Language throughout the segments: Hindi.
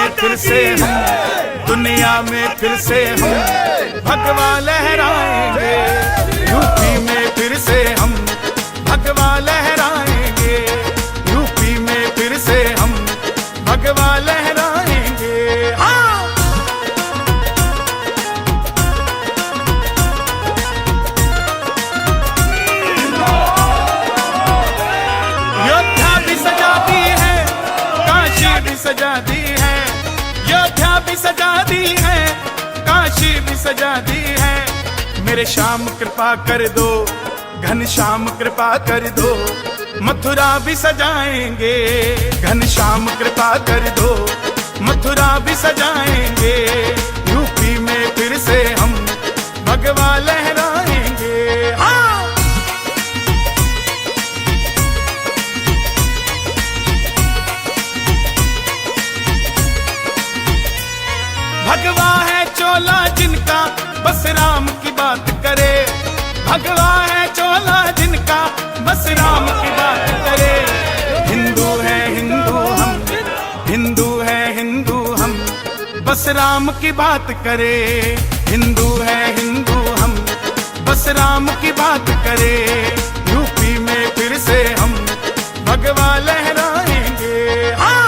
में फिर से हम, दुनिया में फिर से हम भगवा लहराएंगे। यूपी में फिर से हम भगवा लहराएंगे। यूपी में फिर से हम भगवा लहराएंगे। हाँ। योद्धा भी सजा दी है, काशी भी सजा दी है। योद्धा भी सजा दी है, काशी भी सजा दी है। मेरे श्याम कृपा कर दो, घनश्याम कृपा कर दो, मथुरा भी सजाएंगे। घनश्याम कृपा कर दो, मथुरा भी सजाएंगे। यूपी में फिर से हम भगवा लहराएंगे। हाँ। भगवा है चोला जिनका, बस राम की बात करे। भगवा है चोला जिनका, बस राम की बात करे। हिंदू है हिंदू हम, हिंदू है हिंदू हम, बस राम की बात करे। हिंदू है हिंदू हम, बस राम की बात करे। यूपी में फिर से हम भगवा लहराएंगे। हाँ।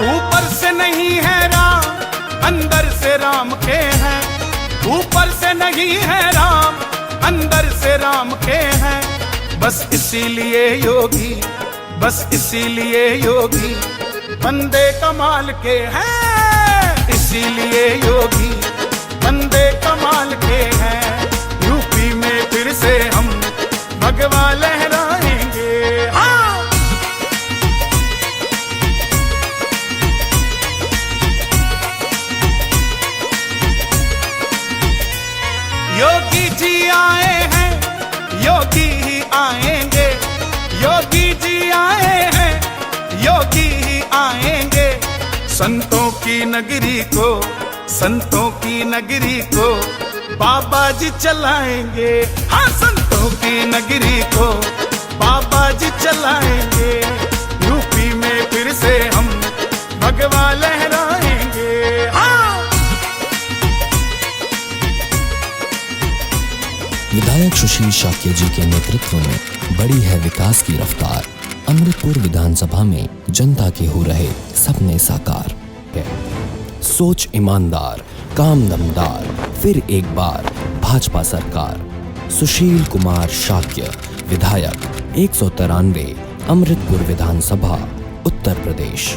ऊपर से नहीं है राम, अंदर से राम के हैं। ऊपर से नहीं है राम, अंदर से राम के हैं। बस इसीलिए योगी, बस इसीलिए योगी बंदे कमाल के हैं। इसीलिए योगी बंदे कमाल के हैं। यूपी में फिर से हम भगवा लहराएंगे। हाँ। योगी जी आए हैं, योगी ही आएंगे। योगी जी आए हैं, योगी ही आएंगे। संतों की नगरी को, संतों की नगरी को बाबा जी चलाएंगे। हाँ, संतों की नगरी को बाबा जी चलाएंगे। यूपी में फिर से हम भगवा लहराएंगे। हाँ। विधायक सुशील शाक्य जी के नेतृत्व में बढ़ी है विकास की रफ्तार। अमृतपुर विधानसभा में जनता के हो रहे सपने साकार है। सोच ईमानदार, काम दमदार, फिर एक बार भाजपा सरकार। सुशील कुमार शाक्य विधायक 193 अमृतपुर विधानसभा उत्तर प्रदेश।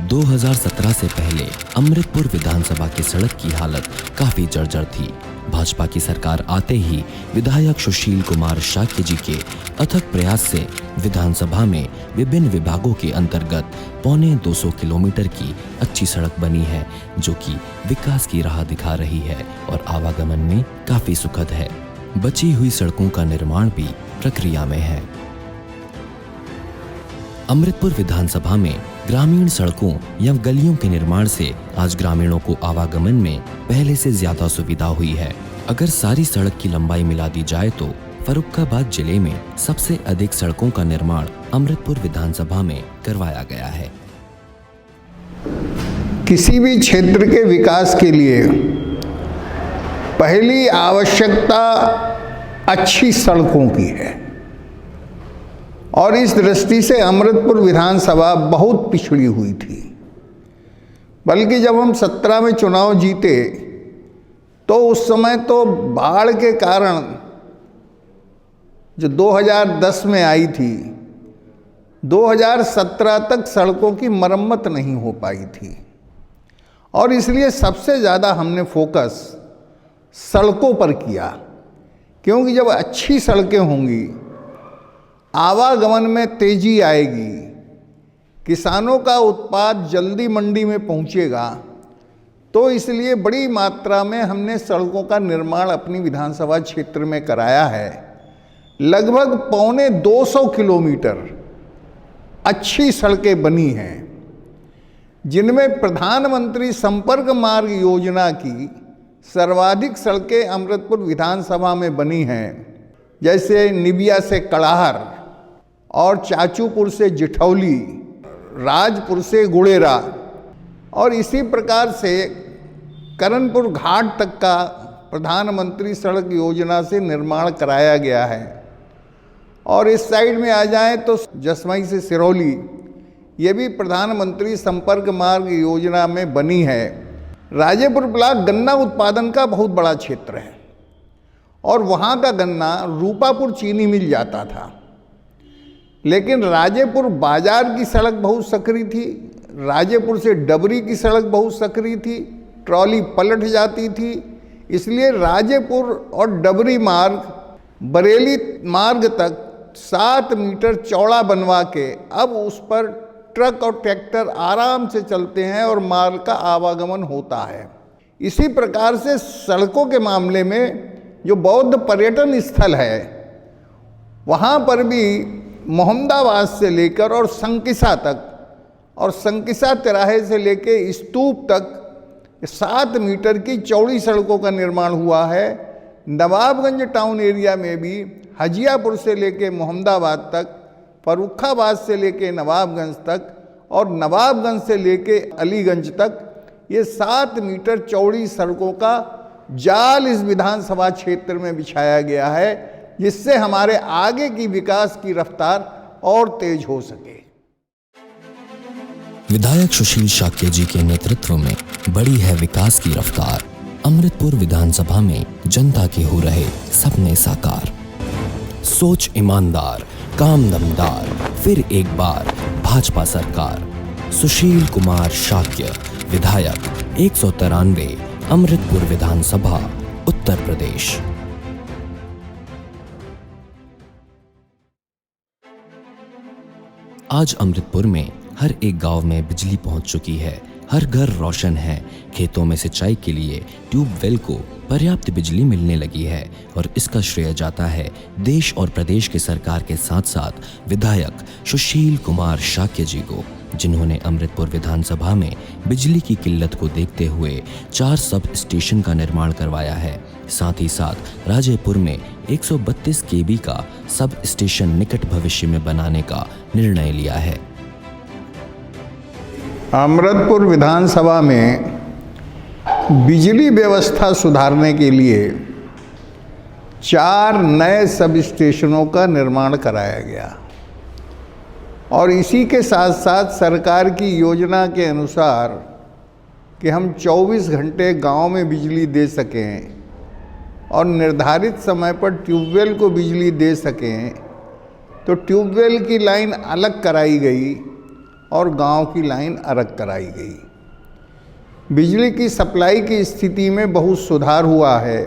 2017 से पहले अमृतपुर विधानसभा की सड़क की हालत काफी जर्जर थी। भाजपा की सरकार आते ही विधायक सुशील कुमार शाक्य जी के अथक प्रयास से विधानसभा में विभिन्न विभागों के अंतर्गत 250 किलोमीटर की अच्छी सड़क बनी है, जो कि विकास की राह दिखा रही है और आवागमन में काफी सुखद है। बची हुई सड़कों का निर्माण भी प्रक्रिया में है। अमृतपुर विधानसभा में ग्रामीण सड़कों या गलियों के निर्माण से आज ग्रामीणों को आवागमन में पहले से ज्यादा सुविधा हुई है। अगर सारी सड़क की लंबाई मिला दी जाए तो फर्रुखाबाद जिले में सबसे अधिक सड़कों का निर्माण अमृतपुर विधानसभा में करवाया गया है। किसी भी क्षेत्र के विकास के लिए पहली आवश्यकता अच्छी सड़कों की है और इस दृष्टि से अमृतपुर विधानसभा बहुत पिछड़ी हुई थी। बल्कि जब हम 17 में चुनाव जीते तो उस समय तो बाढ़ के कारण जो 2010 में आई थी, 2017 तक सड़कों की मरम्मत नहीं हो पाई थी और इसलिए सबसे ज़्यादा हमने फोकस सड़कों पर किया, क्योंकि जब अच्छी सड़कें होंगी आवागमन में तेजी आएगी, किसानों का उत्पाद जल्दी मंडी में पहुंचेगा। तो इसलिए बड़ी मात्रा में हमने सड़कों का निर्माण अपनी विधानसभा क्षेत्र में कराया है। लगभग 250 किलोमीटर अच्छी सड़कें बनी हैं। जिनमें प्रधानमंत्री संपर्क मार्ग योजना की सर्वाधिक सड़कें अमृतपुर विधानसभा में बनी हैं, जैसे निबिया से कड़ाहर और चाचूपुर से जिठौली, राजपुर से गुड़ेरा, और इसी प्रकार से करनपुर घाट तक का प्रधानमंत्री सड़क योजना से निर्माण कराया गया है। और इस साइड में आ जाएं तो जसमई से सिरौली, ये भी प्रधानमंत्री संपर्क मार्ग योजना में बनी है। राजेपुर ब्लॉक गन्ना उत्पादन का बहुत बड़ा क्षेत्र है और वहाँ का गन्ना रूपापुर चीनी मिल जाता था, लेकिन राजेपुर बाजार की सड़क बहुत सकरी थी, राजेपुर से डबरी की सड़क बहुत सकरी थी, ट्रॉली पलट जाती थी। इसलिए राजेपुर और डबरी मार्ग बरेली मार्ग तक 7 मीटर चौड़ा बनवा के अब उस पर ट्रक और ट्रैक्टर आराम से चलते हैं और माल का आवागमन होता है। इसी प्रकार से सड़कों के मामले में जो बौद्ध पर्यटन स्थल है, वहाँ पर भी मोहम्मदाबाद से लेकर और संकिसा तक और संकिसा तिराहे से लेकर स्तूप तक 7 मीटर की चौड़ी सड़कों का निर्माण हुआ है। नवाबगंज टाउन एरिया में भी हजियापुर से लेके मोहम्मदाबाद तक, फर्रुखाबाद से लेके नवाबगंज तक और नवाबगंज से लेके अलीगंज तक ये 7 मीटर चौड़ी सड़कों का जाल इस विधानसभा क्षेत्र में बिछाया गया है, जिससे हमारे आगे की विकास की रफ्तार और तेज हो सके। विधायक सुशील शाक्य जी के नेतृत्व में बड़ी है विकास की रफ्तार। अमृतपुर विधानसभा में जनता के हो रहे सपने साकार। सोच ईमानदार, काम दमदार, फिर एक बार भाजपा सरकार। सुशील कुमार शाक्य, विधायक 193, अमृतपुर विधानसभा, उत्तर प्रदेश। आज अमृतपुर में हर एक गांव में बिजली पहुंच चुकी है, हर घर रोशन है, खेतों में सिंचाई के लिए ट्यूबवेल को पर्याप्त बिजली मिलने लगी है और इसका श्रेय जाता है देश और प्रदेश के सरकार के साथ साथ विधायक सुशील कुमार शाक्य जी को, जिन्होंने अमृतपुर विधानसभा में बिजली की किल्लत को देखते हुए 4 सब स्टेशन का निर्माण करवाया है। साथ ही साथ राजेपुर में 132 केवी का सब स्टेशन निकट भविष्य में बनाने का निर्णय लिया है। अमृतपुर विधानसभा में बिजली व्यवस्था सुधारने के लिए 4 नए सब स्टेशनों का निर्माण कराया गया और इसी के साथ साथ सरकार की योजना के अनुसार कि हम 24 घंटे गांव में बिजली दे सकें और निर्धारित समय पर ट्यूबवेल को बिजली दे सकें, तो ट्यूबवेल की लाइन अलग कराई गई और गांव की लाइन अलग कराई गई। बिजली की सप्लाई की स्थिति में बहुत सुधार हुआ है,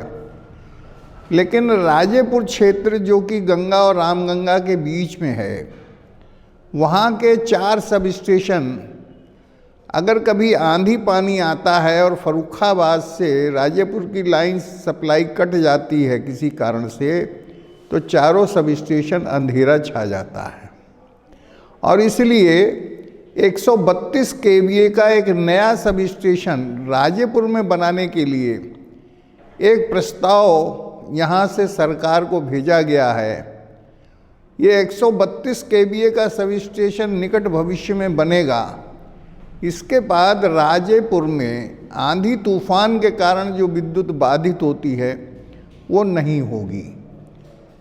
लेकिन राजेपुर क्षेत्र जो कि गंगा और रामगंगा के बीच में है, वहाँ के 4 सब स्टेशन अगर कभी आंधी पानी आता है और फर्रुखाबाद से राजेपुर की लाइन सप्लाई कट जाती है किसी कारण से, तो चारों सब स्टेशन अंधेरा छा जाता है। और इसलिए 132 केवीए का एक नया सब स्टेशन राजेपुर में बनाने के लिए एक प्रस्ताव यहाँ से सरकार को भेजा गया है। ये 132 केवीए का सब स्टेशन निकट भविष्य में बनेगा। इसके बाद राजेपुर में आंधी तूफान के कारण जो विद्युत बाधित होती है वो नहीं होगी।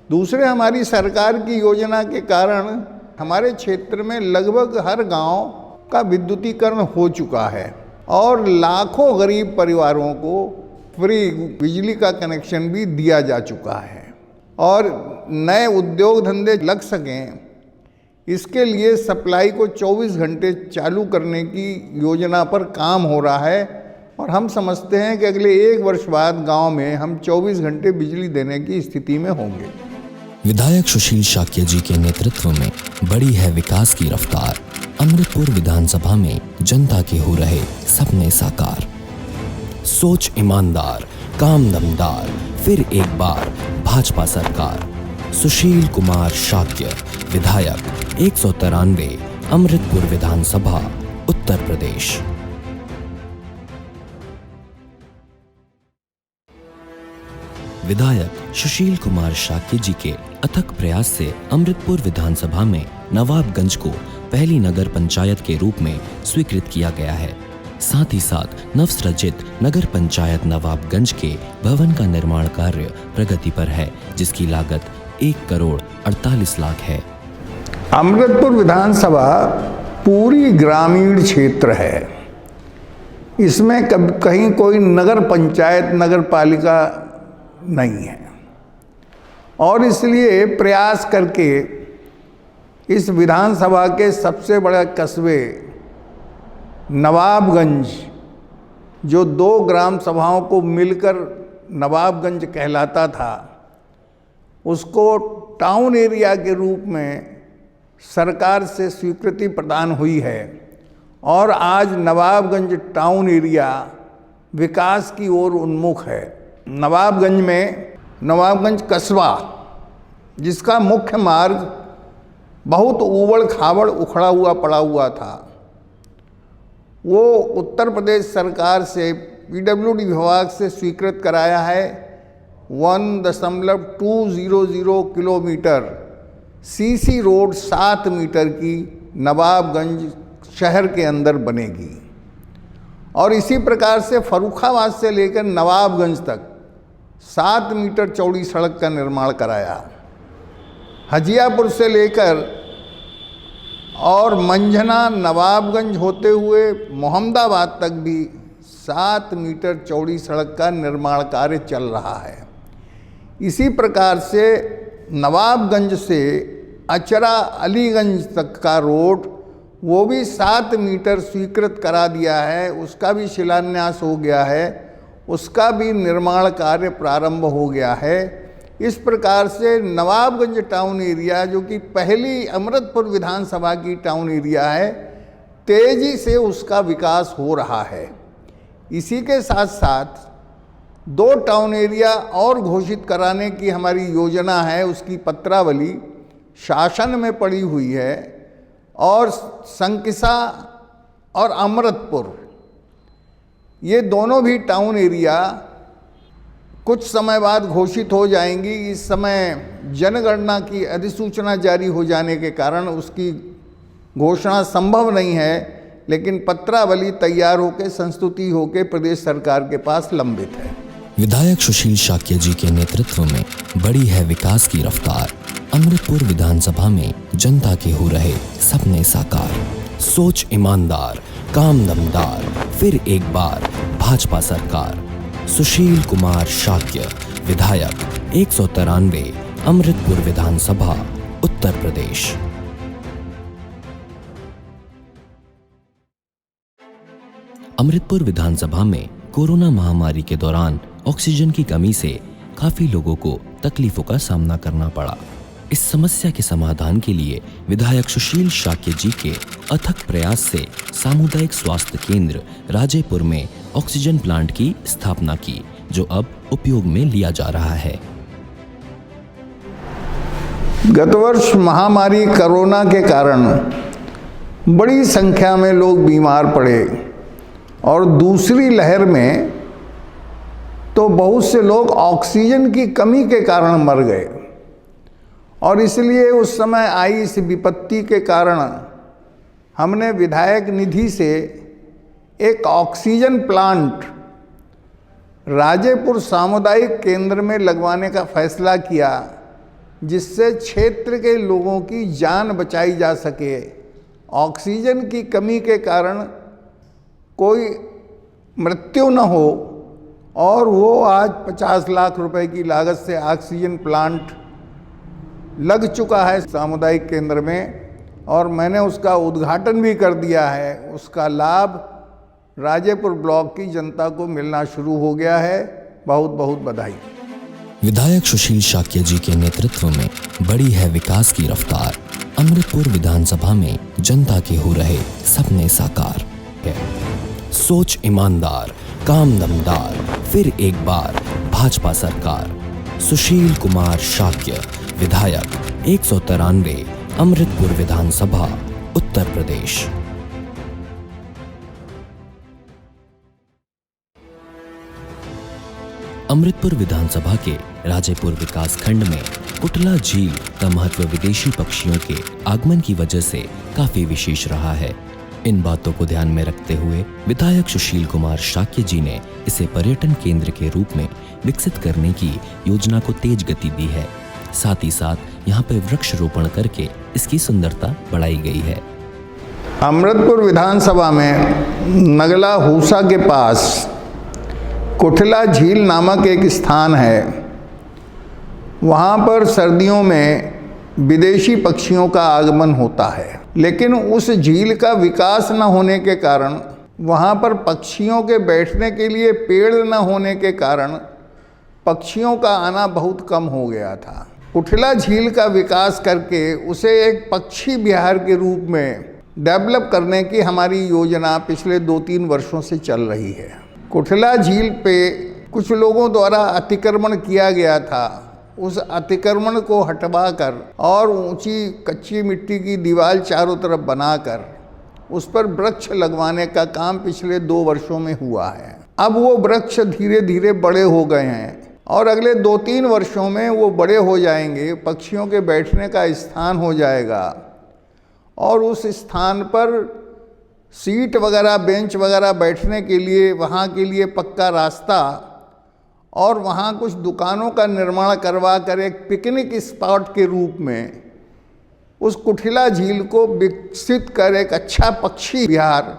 दूसरे, हमारी सरकार की योजना के कारण हमारे क्षेत्र में लगभग हर गांव का विद्युतीकरण हो चुका है और लाखों गरीब परिवारों को फ्री बिजली का कनेक्शन भी दिया जा चुका है और नए उद्योग धंधे लग सकें, इसके लिए सप्लाई को 24 घंटे चालू करने की योजना पर काम हो रहा है और हम समझते हैं कि अगले 1 वर्ष बाद गांव में हम 24 घंटे बिजली देने की स्थिति में होंगे। विधायक सुशील शाक्य जी के नेतृत्व में बड़ी है विकास की रफ्तार। अमृतपुर विधानसभा में जनता के हो रहे सपने साकार। सोच ईमानदार, काम दमदार, फिर एक बार भाजपा सरकार। सुशील कुमार शाक्य, विधायक 193, अमृतपुर विधानसभा, उत्तर प्रदेश। विधायक सुशील कुमार शाक्य जी के अथक प्रयास से अमृतपुर विधानसभा में नवाबगंज को पहली नगर पंचायत के रूप में स्वीकृत किया गया है। साथ ही साथ नवसृजित नगर पंचायत नवाबगंज के भवन का निर्माण कार्य प्रगति पर है, जिसकी लागत 1,48,00,000 है। अमृतपुर विधानसभा पूरी ग्रामीण क्षेत्र है। इसमें कहीं कोई नगर पंचायत नगर पालिका नहीं है, और इसलिए प्रयास करके इस विधानसभा के सबसे बड़े कस्बे नवाबगंज, जो 2 ग्राम सभाओं को मिलकर नवाबगंज कहलाता था, उसको टाउन एरिया के रूप में सरकार से स्वीकृति प्रदान हुई है, और आज नवाबगंज टाउन एरिया विकास की ओर उन्मुख है। नवाबगंज में नवाबगंज कस्बा, जिसका मुख्य मार्ग बहुत ऊबड़ खाबड़ उखड़ा हुआ पड़ा हुआ था, वो उत्तर प्रदेश सरकार से पीडब्ल्यूडी विभाग से स्वीकृत कराया है। 1.200 किलोमीटर सीसी रोड 7 मीटर की नवाबगंज शहर के अंदर बनेगी, और इसी प्रकार से फर्रुखाबाद से लेकर नवाबगंज तक 7 मीटर चौड़ी सड़क का निर्माण कराया। हजियापुर से लेकर और मंझना नवाबगंज होते हुए मोहम्मदाबाद तक भी 7 मीटर चौड़ी सड़क का निर्माण कार्य चल रहा है। इसी प्रकार से नवाबगंज से अचरा अलीगंज तक का रोड, वो भी 7 मीटर स्वीकृत करा दिया है, उसका भी शिलान्यास हो गया है, उसका भी निर्माण कार्य प्रारंभ हो गया है। इस प्रकार से नवाबगंज टाउन एरिया, जो कि पहली अमृतपुर विधानसभा की टाउन एरिया है, तेजी से उसका विकास हो रहा है। इसी के साथ साथ 2 टाउन एरिया और घोषित कराने की हमारी योजना है। उसकी पत्रावली शासन में पड़ी हुई है, और संकिसा और अमृतपुर, ये दोनों भी टाउन एरिया कुछ समय बाद घोषित हो जाएंगी। इस समय जनगणना की अधिसूचना जारी हो जाने के कारण उसकी घोषणा संभव नहीं है, लेकिन पत्रावली तैयार होकर संस्तुति होकर प्रदेश सरकार के पास लंबित है। विधायक सुशील शाक्य जी के नेतृत्व में बढ़ी है विकास की रफ्तार। अमृतपुर विधानसभा में जनता के हो रहे सपने साकार। सोच ईमानदार, काम दमदार, फिर एक बार भाजपा सरकार। सुशील कुमार शाक्य, विधायक 193, अमृतपुर विधानसभा, उत्तर प्रदेश। अमृतपुर विधानसभा में कोरोना महामारी के दौरान ऑक्सीजन की कमी से काफी लोगों को तकलीफों का सामना करना पड़ा। इस समस्या के समाधान के लिए विधायक सुशील शाक्य जी के अथक प्रयास से सामुदायिक स्वास्थ्य केंद्र राजेपुर में ऑक्सीजन प्लांट की स्थापना की, जो अब उपयोग में लिया जा रहा है। गत वर्ष महामारी कोरोना के कारण बड़ी संख्या में लोग बीमार पड़े, और दूसरी लहर में तो बहुत से लोग ऑक्सीजन की कमी के कारण मर गए, और इसलिए उस समय आई इस विपत्ति के कारण हमने विधायक निधि से एक ऑक्सीजन प्लांट राजेपुर सामुदायिक केंद्र में लगवाने का फैसला किया, जिससे क्षेत्र के लोगों की जान बचाई जा सके। ऑक्सीजन की कमी के कारण कोई मृत्यु न हो, और वो आज 50 लाख रुपए की लागत से ऑक्सीजन प्लांट लग चुका है सामुदायिक केंद्र में, और मैंने उसका उद्घाटन भी कर दिया है। उसका लाभ राजेपुर ब्लॉक की जनता को मिलना शुरू हो गया है। बहुत बहुत बधाई। विधायक सुशील शाक्य जी के नेतृत्व में बढ़ी है विकास की रफ्तार। अमृतपुर विधानसभा में जनता के हो रहे सपने साकार है। सोच ईमानदार, काम दमदार, फिर एक बार भाजपा सरकार। सुशील कुमार शाक्य, विधायक 193, अमृतपुर विधानसभा, उत्तर प्रदेश। अमृतपुर विधानसभा के राजेपुर विकास खंड में कुटला झील का महत्व विदेशी पक्षियों के आगमन की वजह से काफी विशेष रहा है। इन बातों को ध्यान में रखते हुए विधायक सुशील कुमार शाक्य जी ने इसे पर्यटन केंद्र के रूप में विकसित करने की योजना को तेज गति दी है। साथ ही साथ यहाँ पे वृक्ष रोपण करके इसकी सुंदरता बढ़ाई गई है। अमृतपुर विधानसभा में नगला हूसा के पास कुटला झील नामक एक स्थान है। वहाँ पर सर्दियों में विदेशी पक्षियों का आगमन होता है, लेकिन उस झील का विकास न होने के कारण, वहाँ पर पक्षियों के बैठने के लिए पेड़ न होने के कारण पक्षियों का आना बहुत कम हो गया था। कुटला झील का विकास करके उसे एक पक्षी विहार के रूप में डेवलप करने की हमारी योजना पिछले 2-3 वर्षों से चल रही है। कुटला झील पे कुछ लोगों द्वारा अतिक्रमण किया गया था। उस अतिक्रमण को हटवाकर और ऊंची कच्ची मिट्टी की दीवार चारों तरफ बनाकर उस पर वृक्ष लगवाने का काम पिछले 2 वर्षों में हुआ है। अब वो वृक्ष धीरे धीरे बड़े हो गए हैं और अगले 2-3 वर्षों में वो बड़े हो जाएंगे, पक्षियों के बैठने का स्थान हो जाएगा और उस स्थान पर सीट वगैरह, बेंच वगैरह बैठने के लिए, वहाँ के लिए पक्का रास्ता और वहाँ कुछ दुकानों का निर्माण करवा कर एक पिकनिक स्पॉट के रूप में उस कुटला झील को विकसित कर एक अच्छा पक्षी विहार,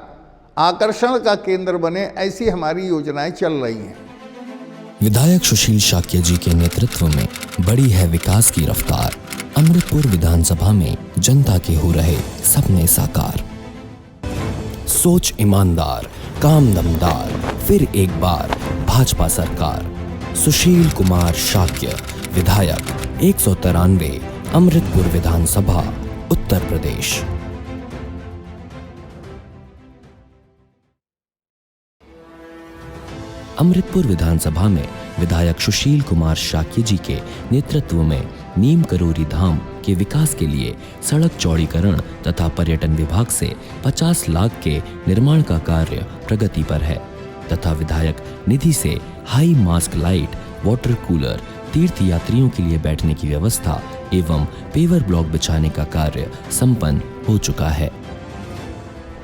आकर्षण का केंद्र बने, ऐसी हमारी योजनाएं चल रही हैं। विधायक सुशील शाक्य जी के नेतृत्व में बड़ी है विकास की रफ्तार। अमृतपुर विधानसभा में जनता के हो रहे सपने साकार। सोच ईमानदार, काम दमदार, फिर एक बार भाजपा सरकार। सुशील कुमार शाक्य, विधायक 193, अमृतपुर विधानसभा, उत्तर प्रदेश। अमृतपुर विधानसभा में विधायक सुशील कुमार शाक्य जी के नेतृत्व में नीम करोरी धाम के विकास के लिए सड़क चौड़ीकरण तथा पर्यटन विभाग से 50 लाख के निर्माण का कार्य प्रगति पर है तथा विधायक निधि से high mask light, water cooler, तीर्थ यात्रियों के लिए बैठने की व्यवस्था एवं पेवर ब्लॉक बिछाने का कार्य संपन्न हो चुका है।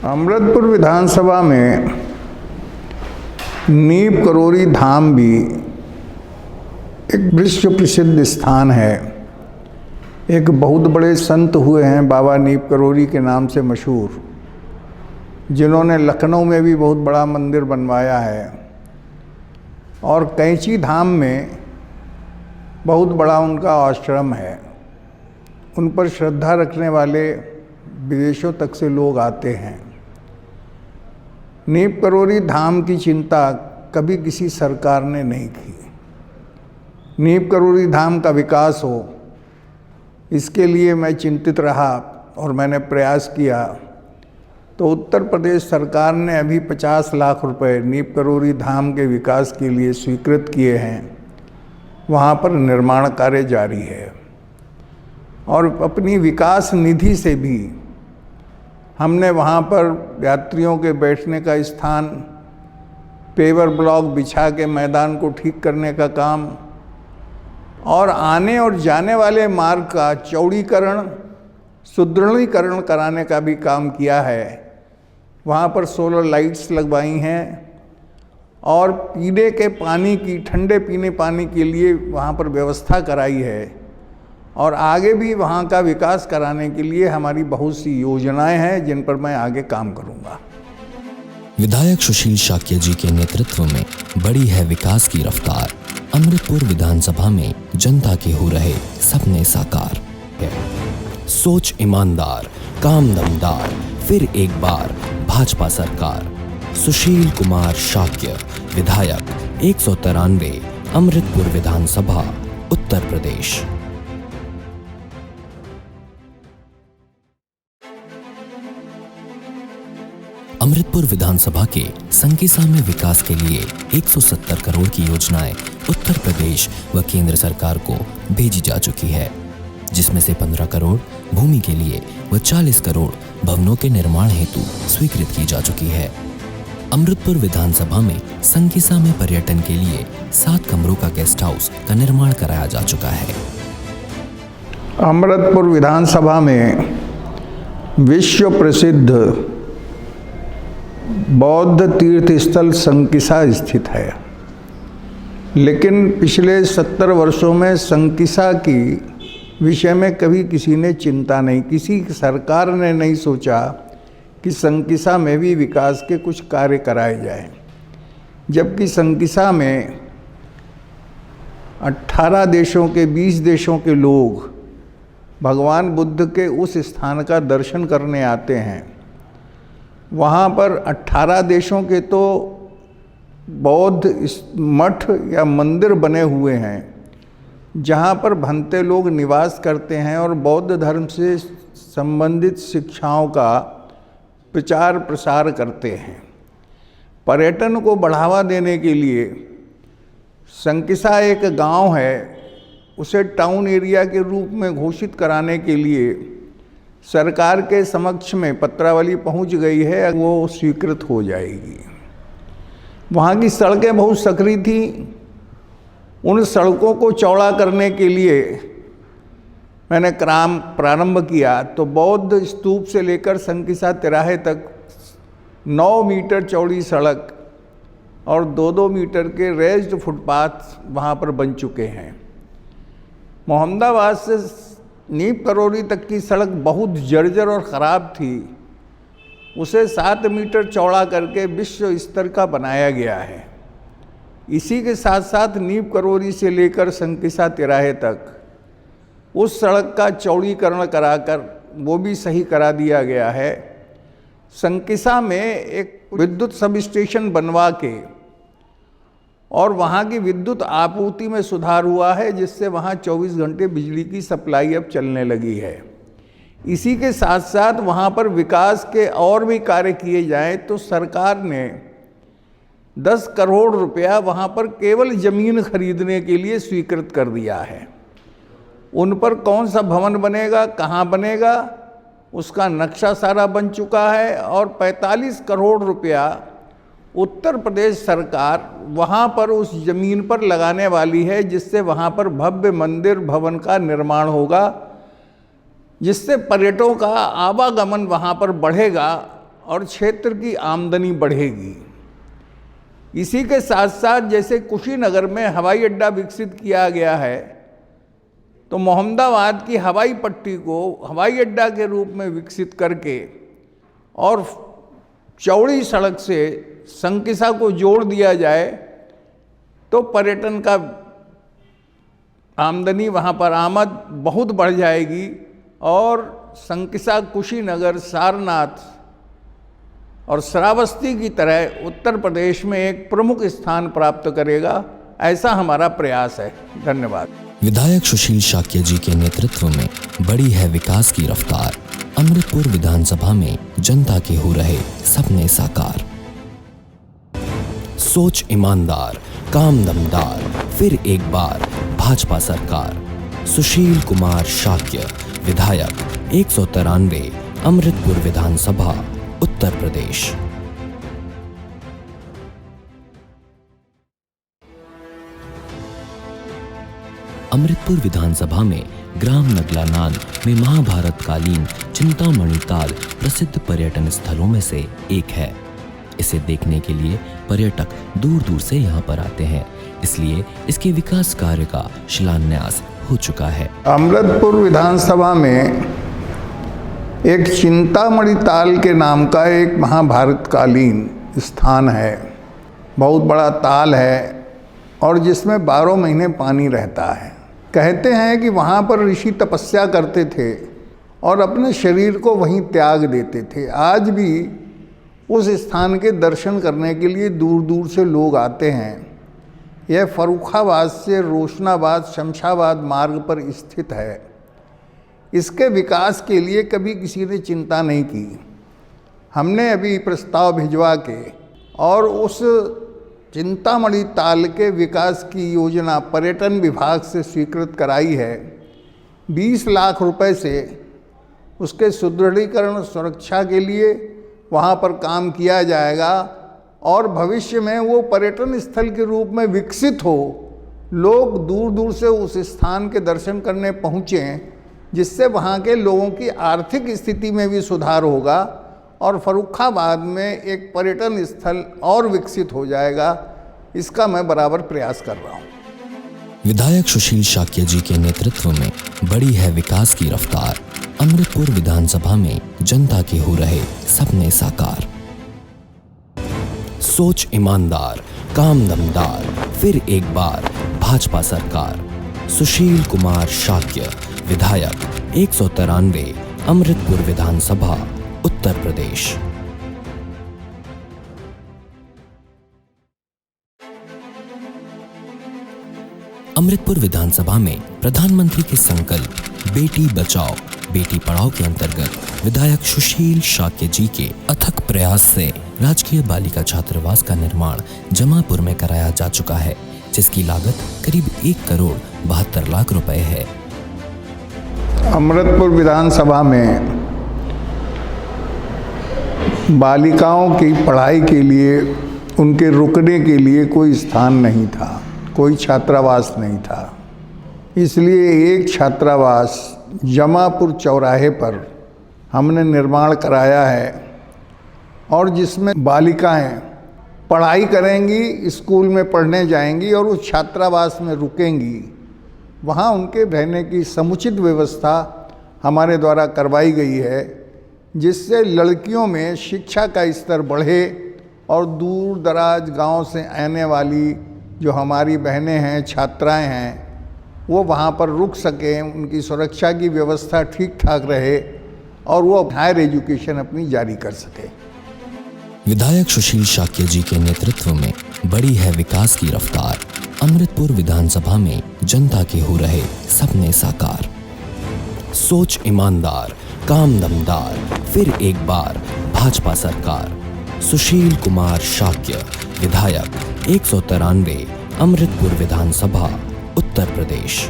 अमृतपुर विधानसभा में नीम करोरी धाम भी एक विश्व प्रसिद्ध स्थान है। एक बहुत बड़े संत हुए हैं बाबा नीम करोरी के नाम से मशहूर, जिन्होंने लखनऊ में भी बहुत बड़ा मंदिर बनवाया है और कैंची धाम में बहुत बड़ा उनका आश्रम है। उन पर श्रद्धा रखने वाले विदेशों तक से लोग आते हैं। नीम करोरी धाम की चिंता कभी किसी सरकार ने नहीं की। नीम करोरी धाम का विकास हो, इसके लिए मैं चिंतित रहा और मैंने प्रयास किया। तो उत्तर प्रदेश सरकार ने अभी 50 लाख रुपए नीम करोरी धाम के विकास के लिए स्वीकृत किए हैं। वहाँ पर निर्माण कार्य जारी है और अपनी विकास निधि से भी हमने वहाँ पर यात्रियों के बैठने का स्थान, पेवर ब्लॉक बिछा के मैदान को ठीक करने का काम और आने और जाने वाले मार्ग का चौड़ीकरण, सुदृढ़ीकरण कराने का भी काम किया है। वहाँ पर सोलर लाइट्स लगवाई हैं और पीने के पानी की, ठंडे पीने पानी के लिए वहाँ पर व्यवस्था कराई है और आगे भी वहाँ का विकास कराने के लिए हमारी बहुत सी योजनाएं हैं जिन पर मैं आगे काम करूँगा। विधायक सुशील शाक्य जी के नेतृत्व में बड़ी है विकास की रफ्तार। अमृतपुर विधानसभा में जनता के हो रहे सपने साकार। सोच ईमानदार, काम दमदार, फिर एक बार भाजपा सरकार। सुशील कुमार शाक्य, विधायक 193, अमृतपुर विधानसभा, उत्तर प्रदेश। अमृतपुर विधानसभा के संकिसा में विकास के लिए 170 करोड़ की योजनाएं उत्तर प्रदेश व केंद्र सरकार को भेजी जा चुकी है, जिसमें से 15 करोड़ भूमि के लिए व 40 करोड़ भवनों के निर्माण हेतु स्वीकृत की जा चुकी है। अमृतपुर विधानसभा में संकिसा में पर्यटन के लिए 7 कमरों का गेस्ट हाउस का निर्माण कराया जा चुका है। अमृतपुर विधानसभा में विश्व प्रसिद्ध बौद्ध तीर्थ स्थल संकिसा स्थित है, लेकिन पिछले 70 वर्षों में संकिसा की विषय में कभी किसी ने चिंता नहीं, किसी सरकार ने नहीं सोचा कि संकिसा में भी विकास के कुछ कार्य कराए जाएं। जबकि संकिसा में 18 देशों के 20 देशों के लोग भगवान बुद्ध के उस स्थान का दर्शन करने आते हैं। वहाँ पर 18 देशों के तो बौद्ध मठ या मंदिर बने हुए हैं, जहाँ पर भंते लोग निवास करते हैं और बौद्ध धर्म से संबंधित शिक्षाओं का प्रचार प्रसार करते हैं। पर्यटन को बढ़ावा देने के लिए संकिसा एक गांव है, उसे टाउन एरिया के रूप में घोषित कराने के लिए सरकार के समक्ष में पत्रावली पहुंच गई है, वो स्वीकृत हो जाएगी। वहाँ की सड़कें बहुत सकरी थी, उन सड़कों को चौड़ा करने के लिए मैंने काम प्रारंभ किया तो बौद्ध स्तूप से लेकर संकिसा तिराहे तक 9 मीटर चौड़ी सड़क और 2-2 मीटर के रेज्ड फुटपाथ वहाँ पर बन चुके हैं। मोहम्मदाबाद से नीम करौली तक की सड़क बहुत जर्जर और ख़राब थी, उसे 7 मीटर चौड़ा करके विश्व स्तर का बनाया गया है। इसी के साथ साथ नीम करौली से लेकर संकिसा तिराहे तक उस सड़क का चौड़ीकरण कराकर वो भी सही करा दिया गया है। संकिसा में एक विद्युत सब स्टेशन बनवा के और वहाँ की विद्युत आपूर्ति में सुधार हुआ है, जिससे वहाँ 24 घंटे बिजली की सप्लाई अब चलने लगी है। इसी के साथ साथ वहाँ पर विकास के और भी कार्य किए जाएं तो सरकार ने 10 करोड़ रुपया वहाँ पर केवल ज़मीन खरीदने के लिए स्वीकृत कर दिया है। उन पर कौन सा भवन बनेगा, कहाँ बनेगा, उसका नक्शा सारा बन चुका है और 45 करोड़ रुपया उत्तर प्रदेश सरकार वहाँ पर उस ज़मीन पर लगाने वाली है, जिससे वहाँ पर भव्य मंदिर भवन का निर्माण होगा, जिससे पर्यटकों का आवागमन वहाँ पर बढ़ेगा और क्षेत्र की आमदनी बढ़ेगी। इसी के साथ साथ जैसे कुशीनगर में हवाई अड्डा विकसित किया गया है, तो मोहम्मदाबाद की हवाई पट्टी को हवाई अड्डा के रूप में विकसित करके और चौड़ी सड़क से संकिसा को जोड़ दिया जाए तो पर्यटन का आमदनी वहाँ पर आमद बहुत बढ़ जाएगी और संकिसा कुशीनगर सारनाथ और श्रावस्ती की तरह उत्तर प्रदेश में एक प्रमुख स्थान प्राप्त करेगा, ऐसा हमारा प्रयास है। धन्यवाद। विधायक सुशील शाक्य जी के नेतृत्व में बढ़ी है विकास की रफ्तार। अमृतपुर विधानसभा में जनता के हो रहे सपने साकार। सोच ईमानदार, काम दमदार, फिर एक बार भाजपा सरकार। सुशील कुमार शाक्य विधायक 193 अमृतपुर विधानसभा उत्तर प्रदेश। अमृतपुर विधानसभा में ग्राम नगलानान में महाभारत कालीन चिंतामणि ताल प्रसिद्ध पर्यटन स्थलों में से एक है। इसे देखने के लिए पर्यटक दूर दूर से यहाँ पर आते हैं, इसलिए इसके विकास कार्य का शिलान्यास हो चुका है। अमृतपुर विधानसभा में एक चिंतामणि ताल के नाम का एक महाभारत कालीन स्थान है। बहुत बड़ा ताल है और जिसमें 12 महीने पानी रहता है। कहते हैं कि वहाँ पर ऋषि तपस्या करते थे और अपने शरीर को वहीं त्याग देते थे। आज भी उस स्थान के दर्शन करने के लिए दूर दूर से लोग आते हैं। यह फर्रुखाबाद से रोशनाबाद शमशाबाद मार्ग पर स्थित है। इसके विकास के लिए कभी किसी ने चिंता नहीं की। हमने अभी प्रस्ताव भिजवा के और उस चिंतामणि ताल के विकास की योजना पर्यटन विभाग से स्वीकृत कराई है। 20 लाख रुपए से उसके सुदृढ़ीकरण सुरक्षा के लिए वहाँ पर काम किया जाएगा और भविष्य में वो पर्यटन स्थल के रूप में विकसित हो, लोग दूर दूर से उस स्थान के दर्शन करने पहुँचें, जिससे वहाँ के लोगों की आर्थिक स्थिति में भी सुधार होगा और फर्रुखाबाद में एक पर्यटन स्थल और विकसित हो जाएगा। इसका मैं बराबर प्रयास कर रहा हूँ। विधायक सुशील शाक्य जी के नेतृत्व में बड़ी है विकास की रफ्तार। अमृतपुर विधानसभा में जनता के हो रहे सपने साकार। सोच ईमानदार, काम दमदार, फिर एक बार भाजपा सरकार। सुशील कुमार शाक्य विधायक 193 अमृतपुर विधानसभा उत्तर प्रदेश। अमृतपुर विधानसभा में प्रधानमंत्री के संकल्प बेटी बचाओ बेटी पढ़ाओ के अंतर्गत विधायक सुशील शाक्य जी के अथक प्रयास से राजकीय बालिका छात्रावास का निर्माण जमापुर में कराया जा चुका है, जिसकी लागत करीब 1 करोड़ 72 लाख रुपए है। अमृतपुर विधानसभा में बालिकाओं की पढ़ाई के लिए, उनके रुकने के लिए कोई स्थान नहीं था, कोई छात्रावास नहीं था। इसलिए एक छात्रावास जमापुर चौराहे पर हमने निर्माण कराया है और जिसमें बालिकाएं पढ़ाई करेंगी, स्कूल में पढ़ने जाएंगी और उस छात्रावास में रुकेंगी। वहाँ उनके रहने की समुचित व्यवस्था हमारे द्वारा करवाई गई है, जिससे लड़कियों में शिक्षा का स्तर बढ़े और दूर दराज गांव से आने वाली जो हमारी बहनें हैं, छात्राएं हैं, वो वहाँ पर रुक सकें, उनकी सुरक्षा की व्यवस्था ठीक ठाक रहे और वो हायर एजुकेशन अपनी जारी कर सके। विधायक सुशील शाक्य जी के नेतृत्व में बड़ी है विकास की रफ्तार। अमृतपुर विधानसभा में जनता के हो रहे सपने साकार। सोच ईमानदार, काम दमदार, फिर एक बार भाजपा सरकार। सुशील कुमार शाक्य विधायक 193 अमृतपुर विधानसभा उत्तर प्रदेश।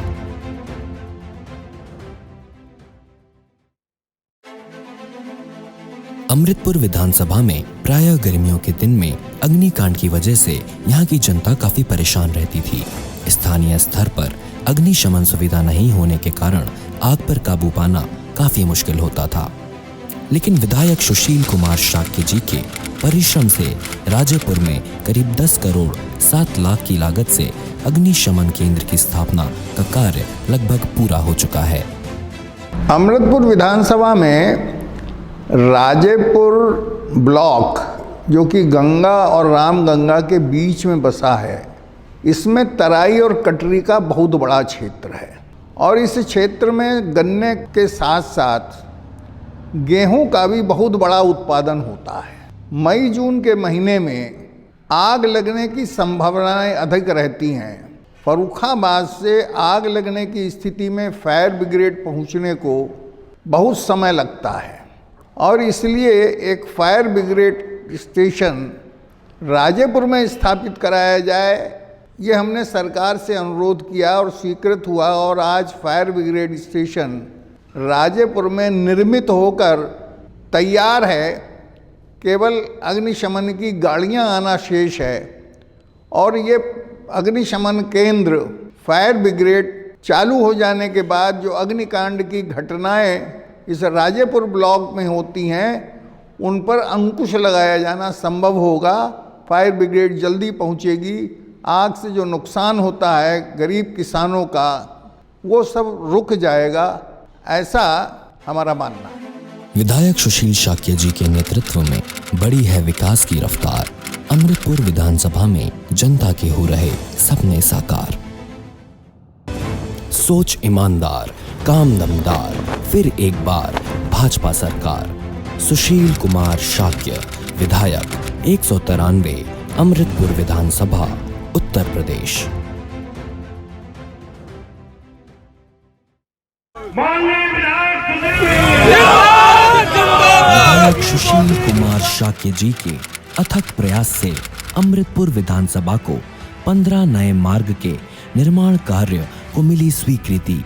अमृतपुर विधानसभा में प्रायः गर्मियों के दिन में अग्निकांड की वजह से यहाँ की जनता काफी परेशान रहती थी। स्थानीय स्तर पर अग्निशमन सुविधा नहीं होने के कारण आग पर काबू पाना काफी मुश्किल होता था, लेकिन विधायक सुशील कुमार शाक्य जी के परिश्रम से राजेपुर में करीब 10 करोड़ 7 लाख की लागत से अग्निशमन केंद्र की स्थापना का कार्य लगभग पूरा हो चुका है। अमृतपुर विधानसभा में राजेपुर ब्लॉक, जो कि गंगा और रामगंगा के बीच में बसा है, इसमें तराई और कटरी का बहुत बड़ा क्षेत्र है और इस क्षेत्र में गन्ने के साथ साथ गेहूं का भी बहुत बड़ा उत्पादन होता है। मई जून के महीने में आग लगने की संभावनाएं अधिक रहती हैं। फर्रुखाबाद से आग लगने की स्थिति में फायर ब्रिगेड पहुंचने को बहुत समय लगता है और इसलिए एक फायर ब्रिगेड स्टेशन राजेपुर में स्थापित कराया जाए, ये हमने सरकार से अनुरोध किया और स्वीकृत हुआ और आज फायर ब्रिगेड स्टेशन राजेपुर में निर्मित होकर तैयार है। केवल अग्निशमन की गाड़ियां आना शेष है और ये अग्निशमन केंद्र फायर ब्रिगेड चालू हो जाने के बाद जो अग्निकांड की घटनाएं इस राजेपुर ब्लॉक में होती हैं, उन पर अंकुश लगाया जाना संभव होगा। फायर ब्रिगेड जल्दी पहुंचेगी। आग से जो नुकसान होता है गरीब किसानों का, वो सब रुक जाएगा, ऐसा हमारा मानना है। विधायक सुशील शाक्य जी के नेतृत्व में बड़ी है विकास की रफ्तार। अमृतपुर विधानसभा में जनता के हो रहे सपने साकार। सोच ईमानदार, काम दमदार, फिर एक बार भाजपा सरकार। सुशील कुमार शाक्य विधायक 193 अमृतपुर विधानसभा उत्तर प्रदेश। विधायक सुशील कुमार शाक्य जी के अथक प्रयास से अमृतपुर विधानसभा को 15 नए मार्ग के निर्माण कार्य को मिली स्वीकृति।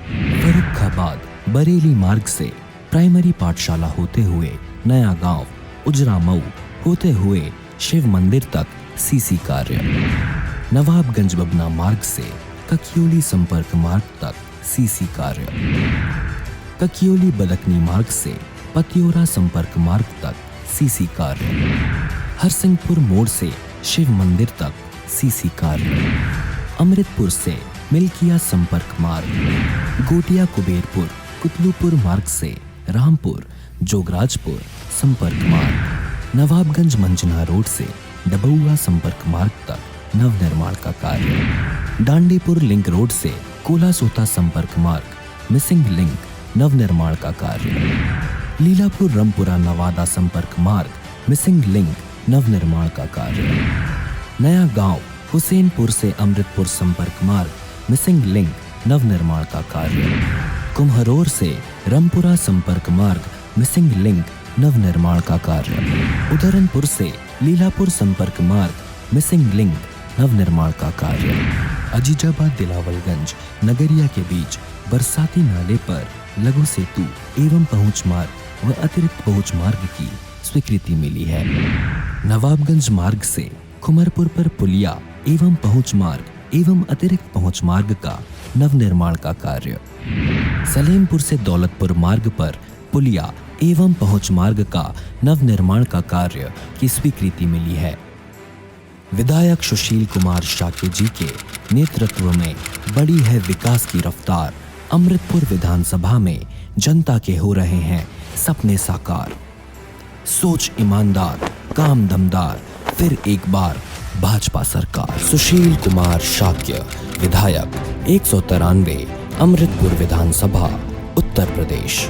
फर्रुखाबाद बरेली मार्ग से प्राइमरी पाठशाला होते हुए नया गांव उजरा मऊ होते हुए शिव मंदिर तक सीसी कार्य। नवाबगंज बबना मार्ग से ककियोली संपर्क मार्ग तक सीसी कार्य। ककियोली बदकनी मार्ग से पतियोरा संपर्क मार्ग तक सीसी कार्य। हरसिंहपुर मोड़ से शिव मंदिर तक सीसी कार्य। अमृतपुर से मिल्किया संपर्क मार्ग। गोटिया कुबेरपुर कुतलूपुर मार्ग से रामपुर जोगराजपुर संपर्क मार्ग। नवाबगंज मंजना रोड से डबुआ संपर्क मार्ग तक नवनिर्माण का कार्य। डांडीपुर लिंक रोड से कोलासोता संपर्क मार्ग मिसिंग लिंक नवनिर्माण का कार्य। लीलापुर रामपुरा नवादा संपर्क मार्ग मिसिंग लिंक नवनिर्माण का कार्य। नया गांव हुसैनपुर से अमृतपुर संपर्क मार्ग मिसिंग लिंक नवनिर्माण का कार्य। कुम्हरोर से रामपुरा संपर्क मार्ग मिसिंग लिंक नवनिर्माण का कार्य। उदयनपुर से लीलापुर संपर्क मार्ग मिसिंग लिंक नवनिर्माण का कार्य। अजीजाबाद दिलावलगंज नगरिया के बीच बरसाती नाले पर लघु सेतु एवं पहुंच मार्ग व अतिरिक्त पहुंच मार्ग की स्वीकृति मिली है। नवाबगंज मार्ग से खुमरपुर पर पुलिया एवं पहुंच मार्ग एवं अतिरिक्त पहुंच मार्ग का नवनिर्माण का कार्य। सलेमपुर से दौलतपुर मार्ग पर पुलिया एवं पहुंच मार्ग का नवनिर्माण का कार्य की स्वीकृति मिली है। विधायक सुशील कुमार शाक्य जी के नेतृत्व में बढ़ी है विकास की रफ्तार। अमृतपुर विधानसभा में जनता के हो रहे हैं सपने साकार। सोच ईमानदार, काम दमदार, फिर एक बार भाजपा सरकार। सुशील कुमार शाक्य विधायक 193 अमृतपुर विधानसभा उत्तर प्रदेश।